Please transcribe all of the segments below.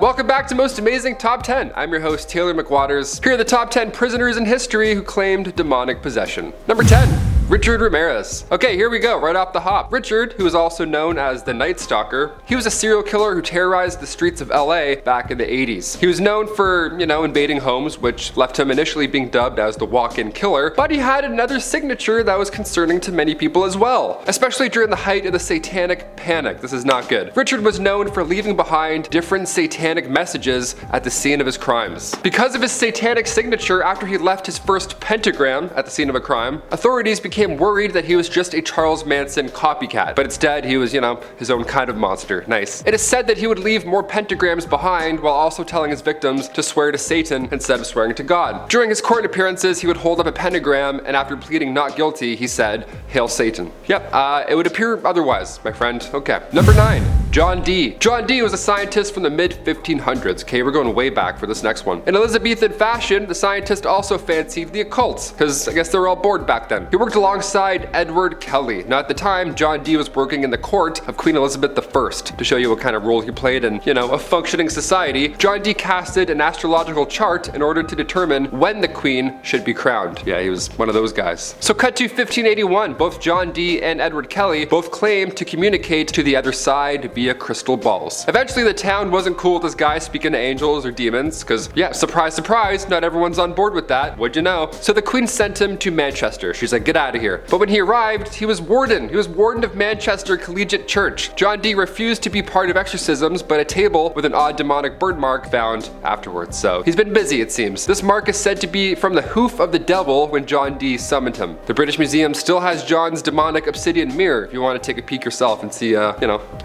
Welcome back to Most Amazing Top 10. I'm your host, Taylor McWaters. Here are the top 10 prisoners in history who claimed demonic possession. Number 10. Richard Ramirez. Okay, here we go, right off the hop. Richard, who is also known as the Night Stalker, he was a serial killer who terrorized the streets of LA back in the 80s. He was known for, invading homes, which left him initially being dubbed as the walk-in killer, but he had another signature that was concerning to many people as well, especially during the height of the satanic panic. This is not good. Richard was known for leaving behind different satanic messages at the scene of his crimes. Because of his satanic signature, after he left his first pentagram at the scene of a crime, authorities became worried that he was just a Charles Manson copycat, but instead he was, his own kind of monster. Nice. It is said that he would leave more pentagrams behind while also telling his victims to swear to Satan instead of swearing to God. During his court appearances, he would hold up a pentagram, and after pleading not guilty, he said, "Hail Satan." Yep, it would appear otherwise, my friend. Okay. Number 9. John Dee. John Dee was a scientist from the mid-1500s. Okay, we're going way back for this next one. In Elizabethan fashion, the scientist also fancied the occult, because I guess they were all bored back then. He worked alongside Edward Kelly. Now at the time, John Dee was working in the court of Queen Elizabeth I. To show you what kind of role he played in, a functioning society, John Dee casted an astrological chart in order to determine when the queen should be crowned. Yeah, he was one of those guys. So cut to 1581, both John Dee and Edward Kelly both claimed to communicate to the other side via crystal balls. Eventually the town wasn't cool with this guy speaking to angels or demons, because yeah, surprise, surprise, not everyone's on board with that. What'd you know? So the queen sent him to Manchester. She's like, get out of here. But when he arrived, he was warden. He was warden of Manchester Collegiate Church. John Dee refused to be part of exorcisms, but a table with an odd demonic birthmark found afterwards. So he's been busy, it seems. This mark is said to be from the hoof of the devil when John Dee summoned him. The British Museum still has John's demonic obsidian mirror if you want to take a peek yourself and see, how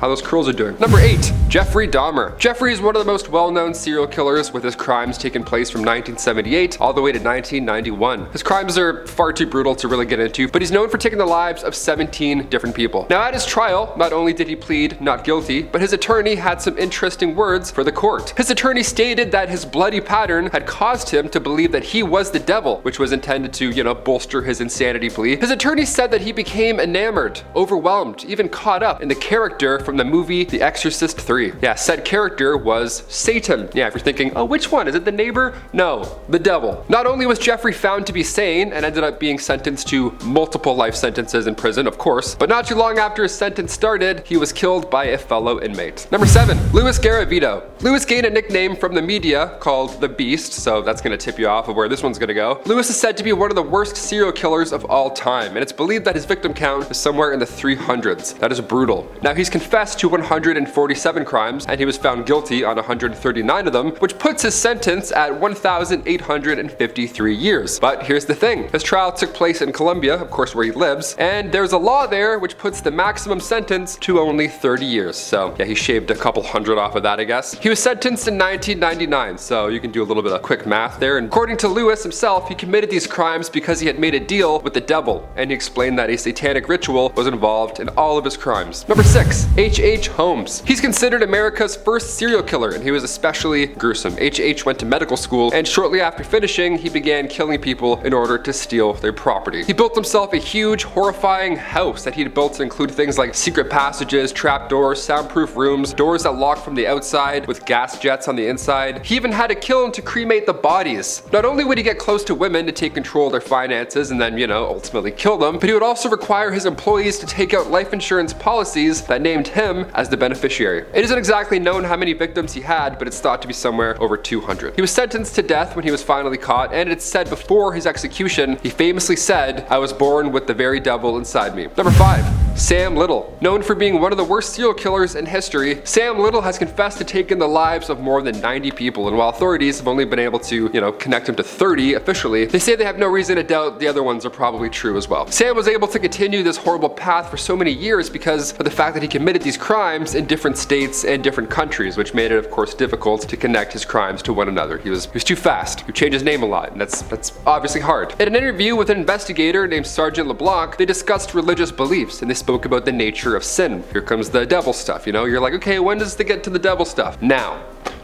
those curls are doing. Number 8. Jeffrey Dahmer. Jeffrey is one of the most well-known serial killers, with his crimes taking place from 1978 all the way to 1991. His crimes are far too brutal to really get into, but he's known for taking the lives of 17 different people. Now at his trial, not only did he plead not guilty, but his attorney had some interesting words for the court. His attorney stated that his bloody pattern had caused him to believe that he was the devil, which was intended to, bolster his insanity plea. His attorney said that he became enamored, overwhelmed, even caught up in the character from the movie The Exorcist 3. Yeah, said character was Satan. Yeah, if you're thinking, oh, which one? Is it the neighbor? No, the devil. Not only was Jeffrey found to be sane and ended up being sentenced to multiple life sentences in prison, of course, but not too long after his sentence started, he was killed by a fellow inmate. Number 7. Louis Garavito. Louis gained a nickname from the media called the Beast, so that's gonna tip you off of where this one's gonna go. Louis is said to be one of the worst serial killers of all time, and it's believed that his victim count is somewhere in the 300s. That is brutal. Now he's confessed to 147 crimes, and he was found guilty on 139 of them, which puts his sentence at 1,853 years. But here's the thing. His trial took place in Colombia, of course where he lives, and there's a law there which puts the maximum sentence to only 30 years. So yeah, he shaved a couple hundred off of that, I guess. He was sentenced in 1999, so you can do a little bit of quick math there. And according to Louis himself, he committed these crimes because he had made a deal with the devil, and he explained that a satanic ritual was involved in all of his crimes. Number 6. H.H. Holmes. He's considered America's first serial killer, and he was especially gruesome. H.H. went to medical school, and shortly after finishing, he began killing people in order to steal their property. He built himself a huge, horrifying house that he'd built to include things like secret passages, trapdoors, soundproof rooms, doors that lock from the outside with gas jets on the inside. He even had to kill him to cremate the bodies. Not only would he get close to women to take control of their finances and then, ultimately kill them, but he would also require his employees to take out life insurance policies that named him as the beneficiary. It isn't exactly known how many victims he had, but it's thought to be somewhere over 200. He was sentenced to death when he was finally caught, and it's said before his execution, he famously said, "I was born with the very devil inside me." Number 5. Sam Little. Known for being one of the worst serial killers in history, Sam Little has confessed to taking the lives of more than 90 people, and while authorities have only been able to, connect him to 30 officially, they say they have no reason to doubt the other ones are probably true as well. Sam was able to continue this horrible path for so many years because of the fact that he committed these crimes in different states and different countries, which made it, of course, difficult to connect his crimes to one another. He was too fast. He changed his name a lot, and that's obviously hard. In an interview with an investigator named Sergeant LeBlanc, they discussed religious beliefs, and they spoke about the nature of sin. Here comes the devil stuff, you're like, okay, when does it get to the devil stuff? Now.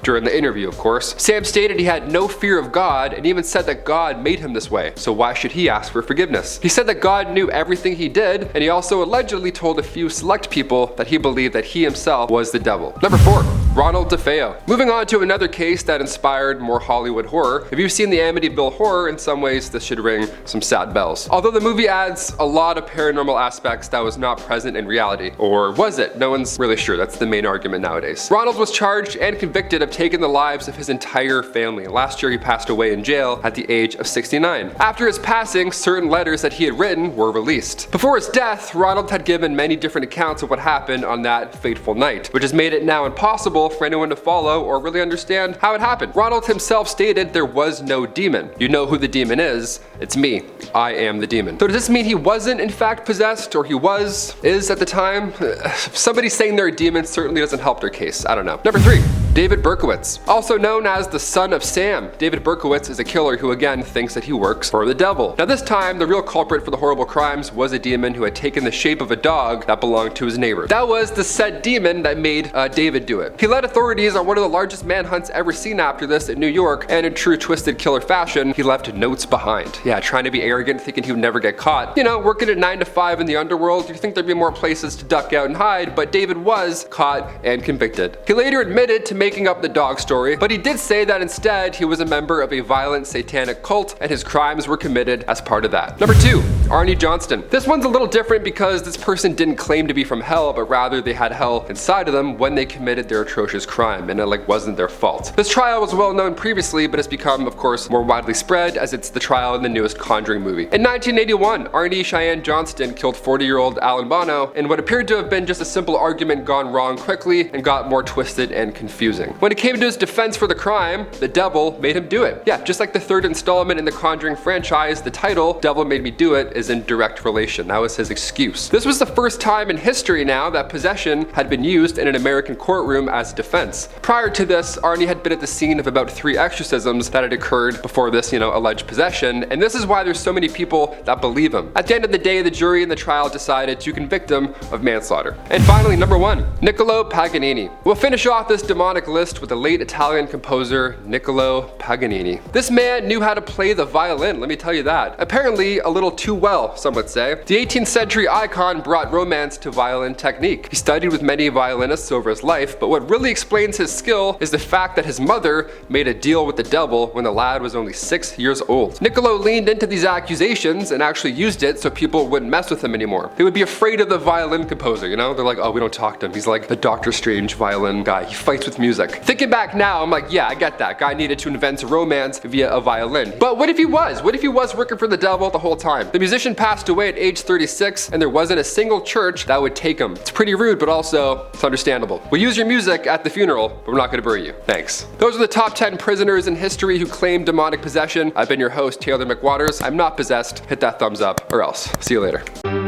during the interview, of course. Sam stated he had no fear of God and even said that God made him this way, so why should he ask for forgiveness? He said that God knew everything he did, and he also allegedly told a few select people that he believed that he himself was the devil. Number 4. Ronald DeFeo. Moving on to another case that inspired more Hollywood horror. If you've seen the Amityville Horror, in some ways this should ring some sad bells. Although the movie adds a lot of paranormal aspects that was not present in reality. Or was it? No one's really sure. That's the main argument nowadays. Ronald was charged and convicted of taking the lives of his entire family. Last year he passed away in jail at the age of 69. After his passing, certain letters that he had written were released. Before his death, Ronald had given many different accounts of what happened on that fateful night, which has made it now impossible for anyone to follow or really understand how it happened. Ronald himself stated there was no demon. You know who the demon is. It's me. I am the demon. So does this mean he wasn't in fact possessed, or he is at the time? Somebody saying they're a demon certainly doesn't help their case. I don't know. Number 3. David Berkowitz. Also known as the son of Sam, David Berkowitz is a killer who again thinks that he works for the devil. Now this time, the real culprit for the horrible crimes was a demon who had taken the shape of a dog that belonged to his neighbor. That was the said demon that made David do it. He led authorities on one of the largest manhunts ever seen after this in New York, and in true twisted killer fashion, he left notes behind. Yeah, trying to be arrogant, thinking he would never get caught. You know, working at 9 to 5 in the underworld, you'd think there'd be more places to duck out and hide, but David was caught and convicted. He later admitted to making up the dog story, but he did say that instead he was a member of a violent satanic cult and his crimes were committed as part of that. Number 2. Arne Johnson. This one's a little different because this person didn't claim to be from hell, but rather they had hell inside of them when they committed their atrocious crime, and it wasn't their fault. This trial was well known previously, but has become, of course, more widely spread as it's the trial in the newest Conjuring movie. In 1981, Arne Cheyenne Johnston killed 40-year-old Alan Bono in what appeared to have been just a simple argument gone wrong quickly and got more twisted and confusing. When it came to his defense for the crime, the devil made him do it. Yeah, just like the third installment in the Conjuring franchise, the title, Devil Made Me Do It, is in direct relation. That was his excuse. This was the first time in history now that possession had been used in an American courtroom as a defense. Prior to this, Arne had been at the scene of about 3 exorcisms that had occurred before this, alleged possession, and this is why there's so many people that believe him. At the end of the day, the jury in the trial decided to convict him of manslaughter. And finally, number 1, Niccolo Paganini. We'll finish off this demonic list with the late Italian composer Niccolo Paganini. This man knew how to play the violin, let me tell you that. Apparently a little too well, some would say. The 18th century icon brought romance to violin technique. He studied with many violinists over his life, but what really explains his skill is the fact that his mother made a deal with the devil when the lad was only 6 years old. Niccolo leaned into these accusations and actually used it so people wouldn't mess with him anymore. They would be afraid of the violin composer, They're like, oh, we don't talk to him. He's like the Doctor Strange violin guy. He fights with music. Thinking back now, I'm like, yeah, I get that. Guy needed to invent romance via a violin. But what if he was? What if he was working for the devil the whole time? The musician passed away at age 36 and there wasn't a single church that would take him. It's pretty rude, but also it's understandable. We'll use your music at the funeral, but we're not going to bury you. Thanks. Those are the top 10 prisoners in history who claim demonic possession. I've been your host, Taylor McWaters. I'm not possessed. Hit that thumbs up or else. See you later.